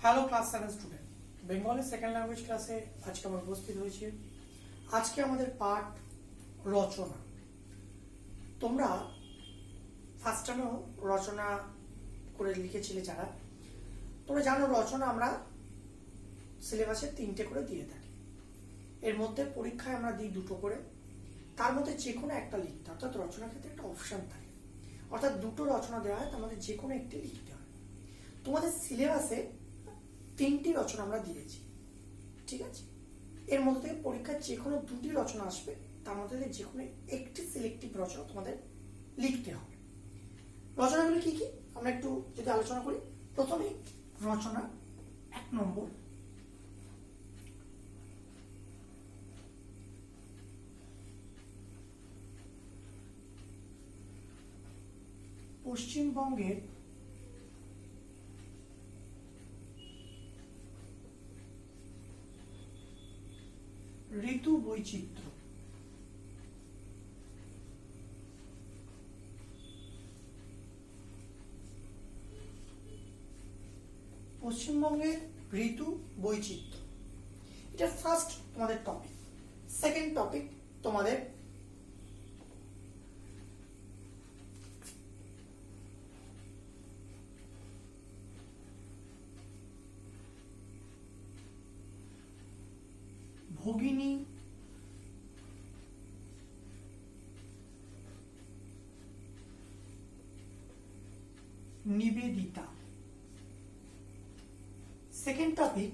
Hello class 7 student, বেঙ্গলের second language ক্লাসে আজকে আমরা উপস্থিত হয়েছি। আজকে আমাদের পাঠ রচনা। তোমরা ফার্স্ট টাইমেও রচনা করে লিখেছিলে যারা, তোমরা জানো রচনা আমরা সিলেবাসে 3টে করে দিয়ে থাকি। এর মধ্যে পরীক্ষায় আমরা দিই 2টো করে, তার মধ্যে যে কোনো একটা লিখতে, অর্থাৎ রচনার ক্ষেত্রে একটা অপশন থাকে, অর্থাৎ 2টো রচনা দেওয়া হয়, তার মধ্যে যে কোনো একটি লিখতে হয়। তোমাদের সিলেবাসে 3টি রচনা আমরা দিয়েছি, ঠিক আছে? এর মধ্যে থেকে পরীক্ষার যে কোনো 2টি রচনা আসবে, তার মধ্যে থেকে যে কোনো একটি সিলেক্টিভ রচনা তোমাদের লিখতে হবে। রচনাগুলো কি কি আমরা একটু যদি আলোচনা করি। প্রথমেই রচনা 1 নম্বর, পশ্চিমবঙ্গের ঋতু বৈচিত্র্য। পশ্চিমবঙ্গের ঋতু বৈচিত্র্য, এটা ফার্স্ট তোমাদের টপিক। সেকেন্ড টপিক তোমাদের ভগিনী নিবেদিতা। সেকেন্ড টপিক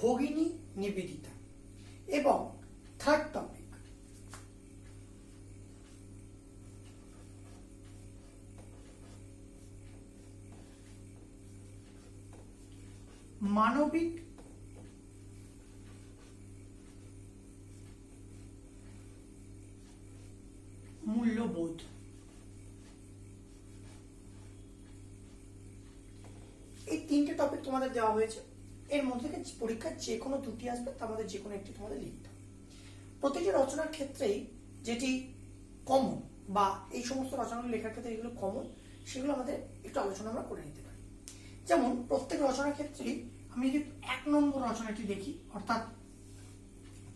ভগিনী নিবেদিতা। এবং থার্ড টপিক মানবিক মূল্যবোধ। এই 3টে টপিক তোমাদের দেওয়া হয়েছে। এর মধ্যে থেকে পরীক্ষায় যে কোনো 2টি আসবে, তার মধ্যে যে কোনো একটি তোমাদের লিখতে হবে। প্রতিটি রচনার ক্ষেত্রেই যেটি কমন, বা এই সমস্ত রচনাগুলো লেখার ক্ষেত্রে যেগুলো কমন, সেগুলো আমাদের একটু আলোচনা আমরা করে নিতে পারি। যেমন প্রত্যেক রচনার ক্ষেত্রেই আমি যদি 1 নম্বর রচনাটি দেখি, অর্থাৎ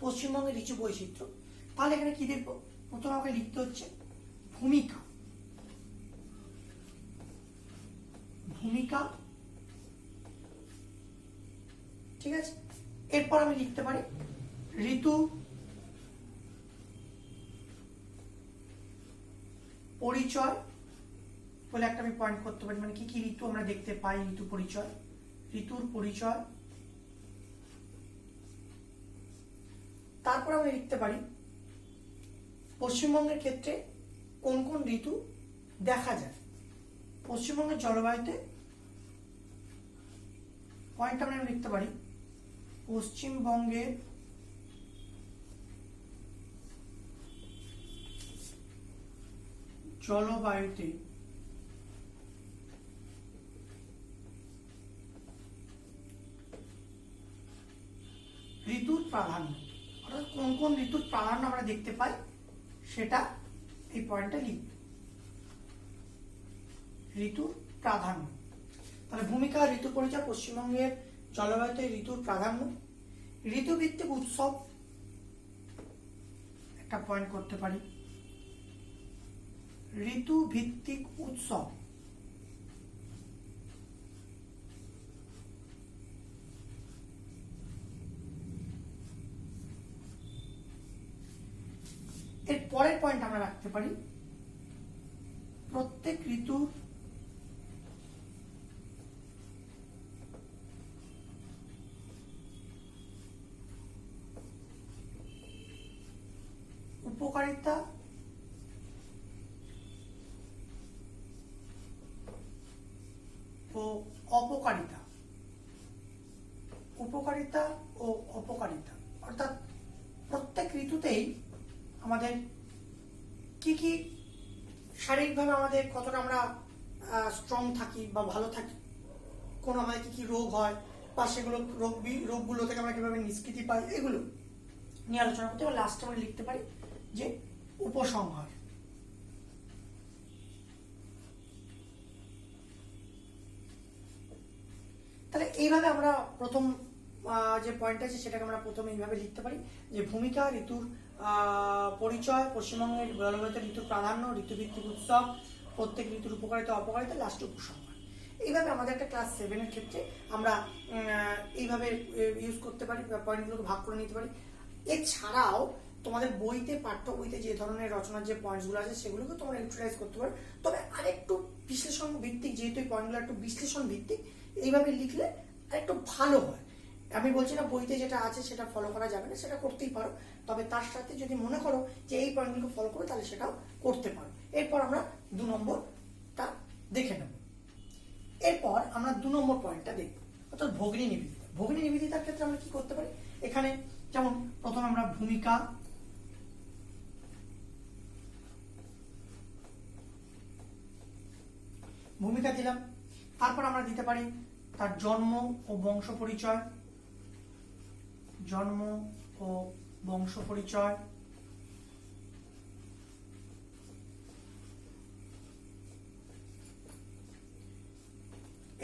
পশ্চিমবঙ্গের ঋতু বৈচিত্র্য, তাহলে এখানে কি দেখবো? প্রথমে আমাকে লিখতে হচ্ছে ভূমিকা। ভূমিকা, ঠিক আছে? এরপর আমি লিখতে পারি ঋতু পরিচয় বলে একটা আমি পয়েন্ট করতে পারি, মানে কি কি ঋতু আমরা দেখতে পাই, ঋতু পরিচয়, ঋতুর পরিচয়। তারপর আমি লিখতে পারি পশ্চিমবঙ্গের ক্ষেত্রে কোন কোন ঋতু দেখা যায়। পশ্চিমবঙ্গের জলবায়ুতে পয়েন্ট আমি লিখতে পারি পশ্চিমবঙ্গের জলবায়ুতে ঋতুর প্রাধান্য, অর্থাৎ কোন কোন ঋতুর প্রাধান্য আমরা দেখতে পাই, সেটা এই পয়েন্টটা লিখব। ঋতুর প্রাধান্য, তাহলে ভূমিকা, ঋতু পরিচয়, পশ্চিমবঙ্গের জলবায়ুতে ঋতুর প্রাধান্য, ঋতুভিত্তিক উৎসব একটা পয়েন্ট করতে পারি। ঋতুভিত্তিক উৎসব, এর পরের পয়েন্ট আমরা রাখতে পারি প্রত্যেক ঋতুর উপকারিতা ও অপকারিতা। উপকারিতা ও অপকারিতা, অর্থাৎ প্রত্যেক ঋতুতেই আমাদের কি কি শারীরিকভাবে আমাদের কতটা আমরা স্ট্রং থাকি বা ভালো থাকি, কোন আমাদের কি কি রোগ হয়, বা সেগুলো রোগগুলো থেকে আমরা কিভাবে নিষ্কৃতি পাই, এগুলো নিয়ে আলোচনা করতে। এবং লাস্টে আমরা লিখতে পারি যে উপসংহার। তাহলে এইভাবে আমরা প্রথম যে পয়েন্ট আছে সেটাকে আমরা প্রথমে এইভাবে লিখতে পারি যে ভূমিকা, ঋতুর পরিচয়, পশ্চিমবঙ্গের জলবায়ুতে ঋতুর প্রাধান্য, ঋতুভিত্তিক উৎসব, প্রত্যেক ঋতুর উপকারিতা অপকারিতা, লাস্ট উপসংহার। এইভাবে আমাদের একটা ক্লাস 7-এর ক্ষেত্রে আমরা এইভাবে ইউজ করতে পারি, পয়েন্টগুলোকে ভাগ করে নিতে পারি। এছাড়াও তোমাদের বইতে, পাঠ্য বইতে যে ধরনের রচনার যে পয়েন্টসগুলো আছে সেগুলোকে তোমরা ইউটিলাইজ করতে পারো, তবে আরেকটু বিশ্লেষণ ভিত্তিক, যেহেতু এই পয়েন্টগুলো একটু বিশ্লেষণ ভিত্তিক, এইভাবে লিখলে আরেকটু ভালো হয়। আমি বলছি না বইতে যেটা আছে সেটা ফলো করা যাবে না, সেটা করতেই পারো, তবে তার সাথে যদি মনে করো যে এই পয়েন্টগুলোকে ফলো করো তাহলে সেটাও করতে পারো। এরপর আমরা 2 নম্বরটা দেখে নেব। এরপর আমরা 2 নম্বর পয়েন্টটা দেখব, অর্থাৎ ভগ্নী নিবেদিতা। ভগ্নী নিবেদিতার ক্ষেত্রে আমরা কি করতে পারি, এখানে যেমন প্রথমে আমরা ভূমিকা দিলাম, তারপর আমরা দিতে পারি তার জন্ম ও বংশ পরিচয়, জন্ম ও বংশ পরিচয়,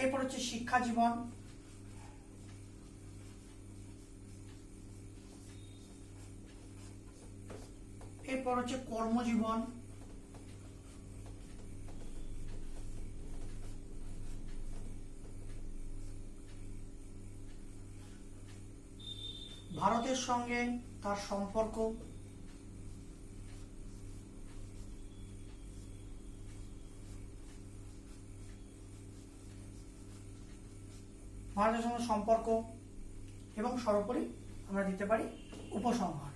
এরপর হচ্ছে শিক্ষা জীবন, এরপর হচ্ছে কর্মজীবন, ভারতের সঙ্গে তার সম্পর্ক, ভারতের সঙ্গে সম্পর্ক, এবং সর্বোপরি আমরা দিতে পারি উপসংহার।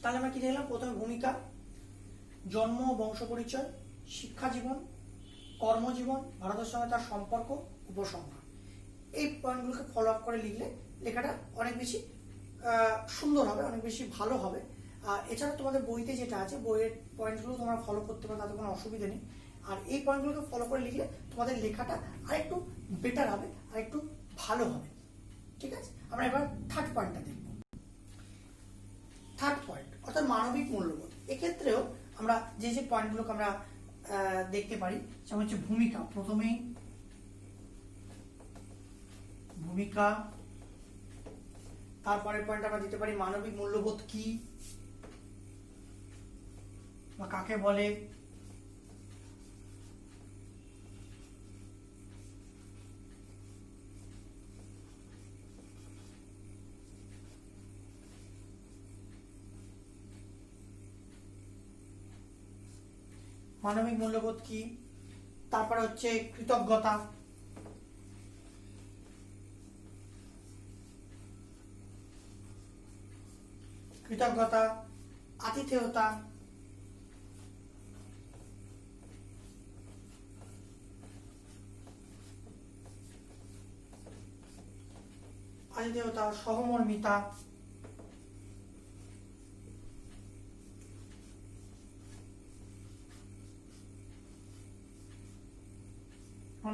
তাহলে আমরা কি দেখলাম, প্রথমে ভূমিকা, জন্ম ও বংশ পরিচয়, শিক্ষা জীবন, কর্মজীবন, ভারতের সঙ্গে তার সম্পর্ক, উপসংহার। এই পয়েন্টগুলোকে ফলো আপ করে লিখলে লেখাটা অনেক বেশি সুন্দর হবে, অনেক বেশি ভালো হবে। এছাড়া তোমাদের বইতে যেটা আছে, বইয়ের পয়েন্টগুলো তোমরা ফলো করতে পারো, তাতে কোনো অসুবিধা নেই। আর এই পয়েন্টগুলোকে ফলো করে লিখলে তোমাদের লেখাটা আরেকটু বেটার হবে, আরেকটু ভালো হবে। ঠিক আছে, আমরা এবার থার্ড পয়েন্টটা দেখব। থার্ড পয়েন্ট অর্থাৎ মানবিক মূল্যবোধ। এক্ষেত্রেও আমরা যে যে পয়েন্টগুলোকে আমরা দেখতে পারি, যেমন হচ্ছে ভূমিকা, প্রথমেই ভূমিকা, তারপরের পয়েন্ট আমরা দিতে পারি মানবিক মূল্যবোধ কি বা কাকে বলে, মানবিক মূল্যবোধ কি, তারপরে হচ্ছে কৃতজ্ঞতা, কৃতজ্ঞতা, আতিথেয়তা, আতিথেয়তা, সহমর্মিতা,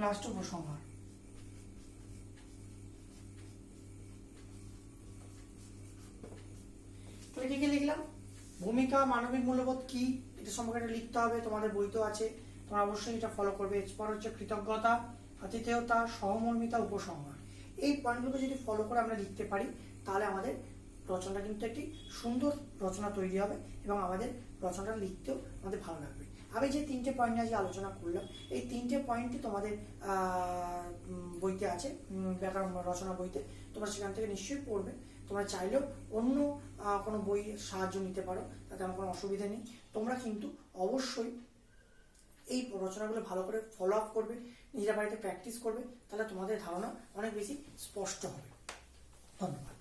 লাস্ট উপসংহার। তো কি কি লিখলাম, ভূমিকা, মানবিক মূল্যবোধ কি, এটা সম্পর্কে এটা লিখতে হবে, তোমাদের বইতেও আছে, তোমরা অবশ্যই এটা ফলো করবে। এরপর হচ্ছে কৃতজ্ঞতা, আতিথেয়তা, সহমর্মিতা, উপসংহার। এই পয়েন্টগুলোকে যদি ফলো করে আমরা লিখতে পারি তাহলে আমাদের রচনাটা কিন্তু একটি সুন্দর রচনা তৈরি হবে এবং আমাদের রচনাটা লিখতেও আমাদের ভালো লাগবে। আমি যে 3টে পয়েন্ট নিয়ে আজকে আলোচনা করলাম, এই 3টে পয়েন্টই তোমাদের বইতে আছে, ব্যাকরণ রচনা বইতে, তোমরা সেখান থেকে নিশ্চয়ই পড়বে। তোমরা চাইলেও অন্য কোনো বইয়ের সাহায্য নিতে পারো, তাতে আমার কোনো অসুবিধা নেই। তোমরা কিন্তু অবশ্যই এই রচনাগুলো ভালো করে ফলো আপ করবে, নিজের বাড়িতে প্র্যাকটিস করবে, তাহলে তোমাদের ধারণা অনেক বেশি স্পষ্ট হবে। ধন্যবাদ।